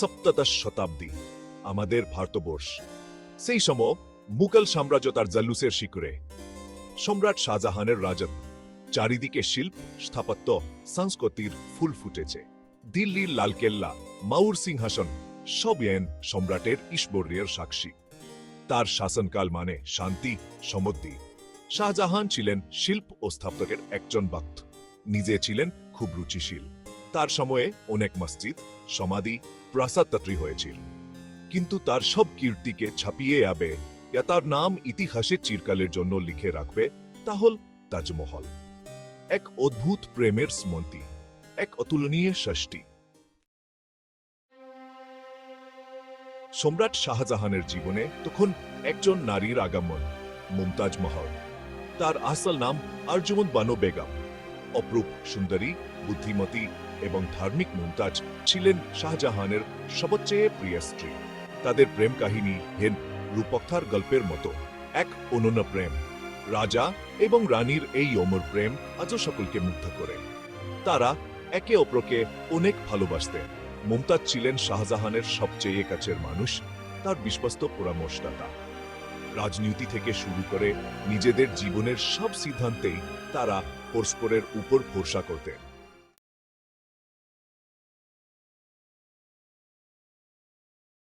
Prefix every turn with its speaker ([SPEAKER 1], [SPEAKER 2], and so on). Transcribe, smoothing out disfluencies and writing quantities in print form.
[SPEAKER 1] সপ্তদশ শতাব্দী, আমাদের ভারতবর্ষ। সেই সময় মুঘল সাম্রাজ্য তার জাল্লুসের শিখরে। সম্রাট শাহজাহানের রাজত্ব, চারিদিকে শিল্প, স্থাপত্য, সংস্কৃতির ফুল ফুটেছে। দিল্লির লালকেল্লা, মাউর সিংহাসন, সব সম্রাটের ঈশ্বরের সাক্ষী। তার শাসনকাল মানে শান্তি, সমৃদ্ধি। শাহজাহান ছিলেন শিল্প ও স্থাপত্যের একজন ভক্ত। নিজে ছিলেন খুব রুচিশীল। তার সময়ে অনেক মসজিদ, সমাধি, প্রাসাদ তৈরি হয়েছিল। কিন্তু তার সব কীর্তিকে ছাপিয়ে যাবে, তার নাম ইতিহাসে চিরকালের জন্য লিখে রাখবে, তা হল তাজমহল। এক অদ্ভুত প্রেমের স্মৃতি, এক অতুলনীয় সৃষ্টি। সম্রাট শাহজাহানের জীবনে তখন একজন নারীর আগমন, মুমতাজ মহল। তার আসল নাম আরজুমন্দ বানু বেগম। অপরূপ সুন্দরী, বুদ্ধিমতী এবং ধার্মিক মুমতাজ ছিলেন শাহজাহানের সবচেয়ে প্রিয় স্ত্রী। তাদের প্রেম কাহিনী হেন রূপকথার গল্পের মতো, এক অনন্য প্রেম। রাজা এবং রানীর এই অমর প্রেম আজও সকলকে মুগ্ধ করে। তারা একে অপরকে অনেক ভালোবাসতেন। মুমতাজ ছিলেন শাহজাহানের সবচেয়ে কাছের মানুষ, তার বিশ্বস্ত পরামর্শদাতা। রাজনীতি থেকে শুরু করে নিজেদের জীবনের সব সিদ্ধান্তেই তারা পরস্পরের উপর ভরসা করতেন।